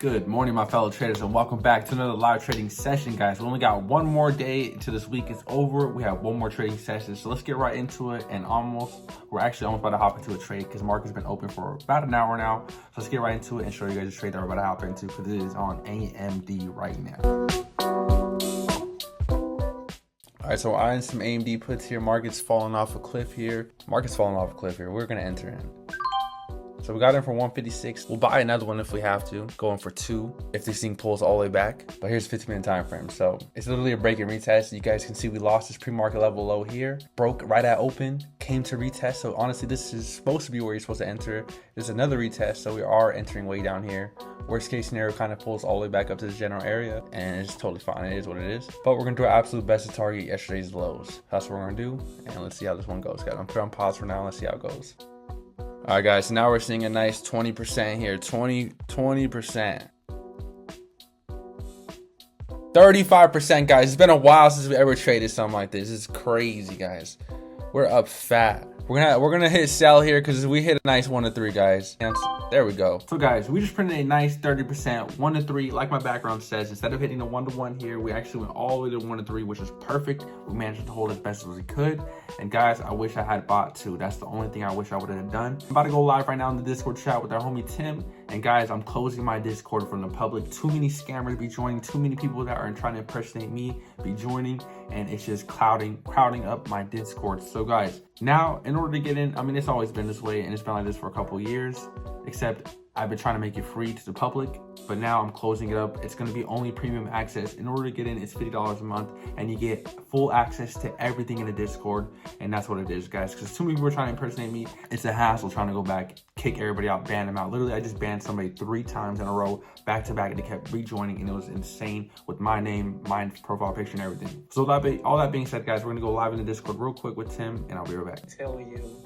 Good morning, my fellow traders, and welcome back to another live trading session, guys. We only got one more day to this week is over. We have one more trading session, so let's get right into it. And we're actually almost about to hop into a trade because the market's been open for about an hour now. So let's get right into it and show you guys a trade that we're about to hop into because it is on AMD right now. All right, so we're eyeing some AMD puts here. Market's falling off a cliff here. We're gonna enter in. So we got in for 156. We'll buy another one if we have to. Go in for 2 if this thing pulls all the way back. But here's 15-minute time frame. So it's literally a break and retest. You guys can see we lost this pre-market level low here. Broke right at open. Came to retest. So honestly, this is supposed to be where you're supposed to enter. There's another retest. So we are entering way down here. Worst case scenario kind of pulls all the way back up to this general area. And it's totally fine. It is what it is. But we're going to do our absolute best to target yesterday's lows. That's what we're going to do. And let's see how this one goes, guys. I'm putting on pause for now. Let's see how it goes. All right, guys, so now we're seeing a nice 20% here, 20%. 35%, guys. It's been a while since we ever traded something like this. It's crazy, guys. We're up fat. We're gonna hit sell here because we hit a nice 1 to 3, guys. And there we go. So guys, we just printed a nice 30%, 1 to 3, like my background says. Instead of hitting the 1 to 1 here, we actually went all the way to 1 to 3, which is perfect. We managed to hold as best as we could. And guys, I wish I had bought 2. That's the only thing I wish I would have done. I'm about to go live right now in the Discord chat with our homie Tim. And guys, I'm closing my Discord from the public. Too many scammers be joining. Too many people that are trying to impersonate me be joining. And it's just crowding up my Discord. So guys, now in order to get in, I mean, it's always been this way and it's been like this for a couple of years, except I've been trying to make it free to the public, but now I'm closing it up. It's going to be only premium access. In order to get in, it's $50 a month and you get full access to everything in the Discord. And that's what it is, guys, because too many people are trying to impersonate me. It's a hassle trying to go back, kick everybody out, ban them out. Literally, I just banned somebody 3 times in a row, back to back, and they kept rejoining, and it was insane with my name, my profile picture, and everything. So all that being said, guys, we're going to go live in the Discord real quick with Tim, and I'll be right back. Tell you.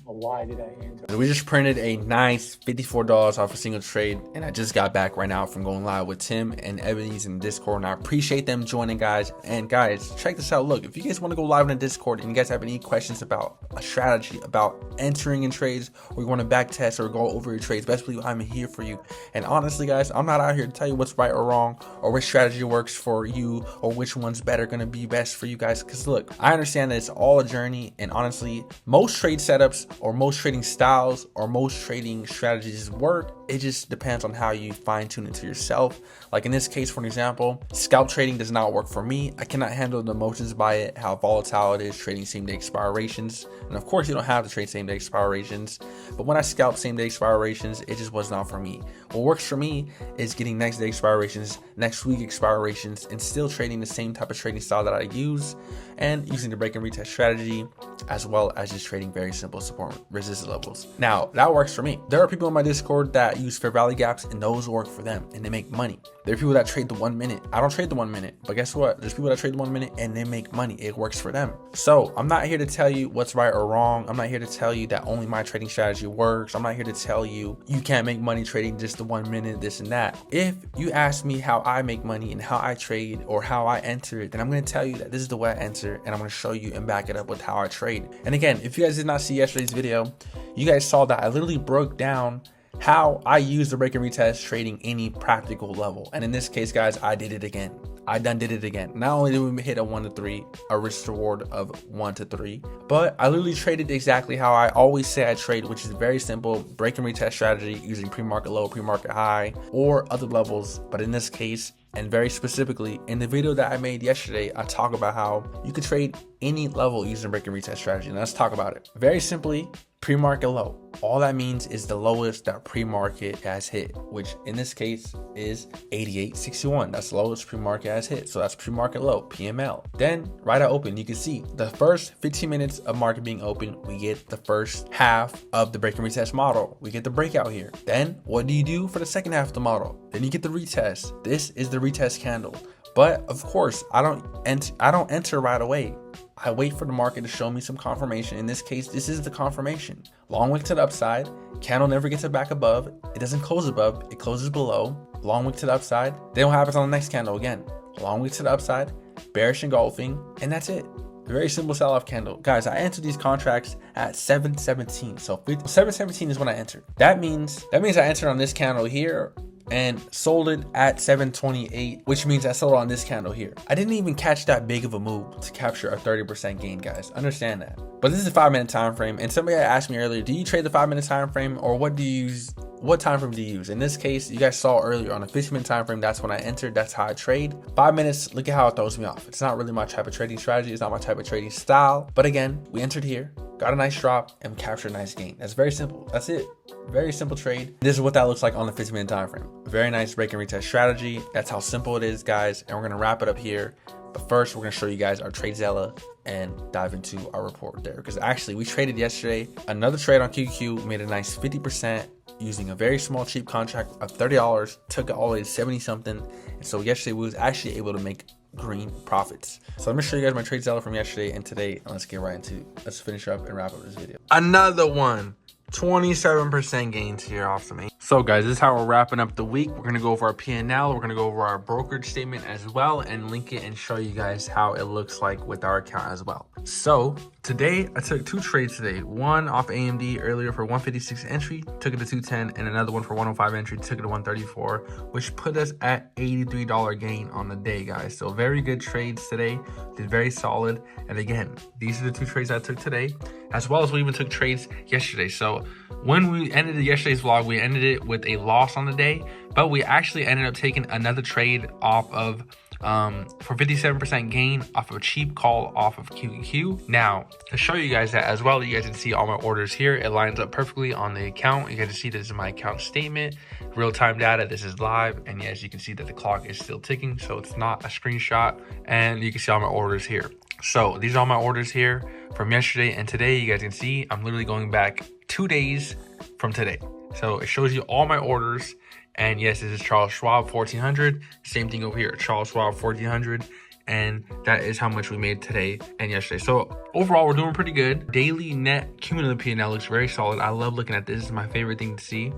Why did I enter? We just printed a nice $54 off a single trade, and I just got back right now from going live with Tim and Ebony's in Discord, and I appreciate them joining, guys. And guys, check this out. Look, if you guys want to go live in the Discord and you guys have any questions about a strategy, about entering in trades, or you want to back test or go over your trades, best believe I'm here for you. And honestly, guys, I'm not out here to tell you what's right or wrong, or which strategy works for you, or which one's better going to be best for you guys. Because look, I understand that it's all a journey, and honestly, most trade setups or most trading styles or most trading strategies work. It just depends on how you fine tune it to yourself. Like in this case, for an example, scalp trading does not work for me. I cannot handle the emotions by it, how volatile it is, trading same day expirations. And of course, you don't have to trade same day expirations. But when I scalp same day expirations, it just was not for me. What works for me is getting next day expirations, next week expirations, and still trading the same type of trading style that I use, and using the break and retest strategy, as well as just trading very simple support resistance levels. Now, that works for me. There are people in my Discord that use fair value gaps, and those work for them, and they make money. There are people that trade the 1 minute. I don't trade the 1 minute, but guess what? There's people that trade the 1 minute and they make money. It works for them. So I'm not here to tell you what's right or wrong. I'm not here to tell you that only my trading strategy works. I'm not here to tell you you can't make money trading just the 1 minute, this and that. If you ask me how I make money and how I trade or how I enter it, then I'm going to tell you that this is the way I enter, and I'm going to show you and back it up with how I trade. And again, if you guys did not see yesterday's video, you guys saw that I literally broke down how I use the break and retest trading any practical level. And in this case, guys, I did it again. I did it again. Not only did we hit a 1 to 3, a risk reward of 1 to 3, but I literally traded exactly how I always say I trade, which is very simple: break and retest strategy using pre-market low, pre-market high, or other levels. But in this case, and very specifically in the video that I made yesterday, I talk about how you could trade any level using break and retest strategy. And let's talk about it. Very simply, pre-market low. All that means is the lowest that pre-market has hit, which in this case is 88.61. That's the lowest pre-market has hit. So that's pre-market low, PML. Then right at open, you can see the first 15 minutes of market being open, we get the first half of the break and retest model. We get the breakout here. Then what do you do for the second half of the model? Then you get the retest. This is the retest candle. But of course, I don't enter right away. I wait for the market to show me some confirmation. In this case, this is the confirmation. Long wick to the upside. Candle never gets it back above. It doesn't close above. It closes below. Long wick to the upside. Then what happens on the next candle again? Long wick to the upside. Bearish engulfing. And that's it. Very simple sell-off candle. Guys, I entered these contracts at 7:17. So 7:17 is when I entered. That means I entered on this candle here and sold it at 728, which means I sold it on this candle here. I didn't even catch that big of a move to capture a 30% gain, guys. Understand that. But this is a 5-minute time frame, and somebody asked me earlier, do you trade the 5-minute time frame, or what do you use? What time frame do you use? In this case, you guys saw earlier on a 15-minute time frame, that's when I entered, that's how I trade. 5 minutes, look at how it throws me off. It's not really my type of trading strategy, it's not my type of trading style. But again, we entered here, got a nice drop, and we captured a nice gain. That's very simple. That's it. Very simple trade. This is what that looks like on the 15-minute time frame. Very nice break and retest strategy. That's how simple it is, guys. And we're gonna wrap it up here. But first, we're gonna show you guys our TradeZella and dive into our report there. Because actually, we traded yesterday. Another trade on QQ, made a nice 50% using a very small, cheap contract of $30. Took it all the way to 70 something. And so yesterday, we was actually able to make green profits. So let me show you guys my TradeZella from yesterday and today. And let's get right into it. Let's finish up and wrap up this video. Another one. 27% gains here off the main. So guys, this is how we're wrapping up the week. We're going to go over our P&L. We're going to go over our brokerage statement as well and link it and show you guys how it looks like with our account as well. So today I took 2 trades today. One off AMD earlier for 156 entry, took it to 210, and another one for 105 entry, took it to 134, which put us at $83 gain on the day, guys. So very good trades today. Did very solid. And again, these are the 2 trades I took today, as well as we even took trades yesterday. So when we ended yesterday's vlog, we ended it with a loss on the day, but we actually ended up taking another trade off of for 57% gain off of a cheap call off of QQQ. Now to show you guys that as well, you guys can see all my orders here. It lines up perfectly on the account. You guys can see this is my account statement, real-time data. This is live, and yes, you can see that the clock is still ticking, so it's not a screenshot. And you can see all my orders here. So these are all my orders here from yesterday and today. You guys can see I'm literally going back 2 days from today. So it shows you all my orders. And yes, this is Charles Schwab 1400. Same thing over here, Charles Schwab 1400. And that is how much we made today and yesterday. So overall, we're doing pretty good. Daily net cumulative P&L looks very solid. I love looking at this. This is my favorite thing to see.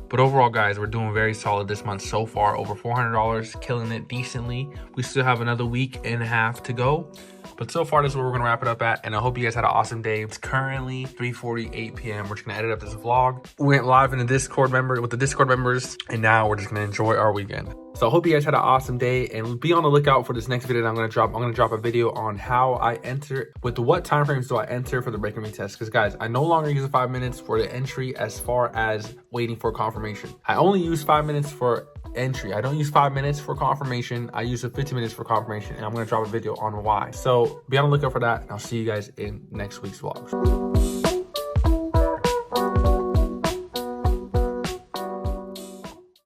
But overall, guys, we're doing very solid this month so far. Over $400, killing it decently. We still have another week and a half to go. But so far, this is where we're going to wrap it up at. And I hope you guys had an awesome day. It's currently 3:48 p.m. We're just going to edit up this vlog. We went live in the Discord with the Discord members. And now we're just going to enjoy our weekend. So I hope you guys had an awesome day. And be on the lookout for this next video that I'm going to drop. I'm going to drop a video on how I enter, with what time frames do I enter for the break and retest. Because guys, I no longer use the 5 minutes for the entry as far as waiting for confirmation. I only use 5 minutes for entry. I don't use 5 minutes for confirmation. I use the 15 minutes for confirmation, and I'm going to drop a video on why. So be on the lookout for that, and I'll see you guys in next week's vlogs.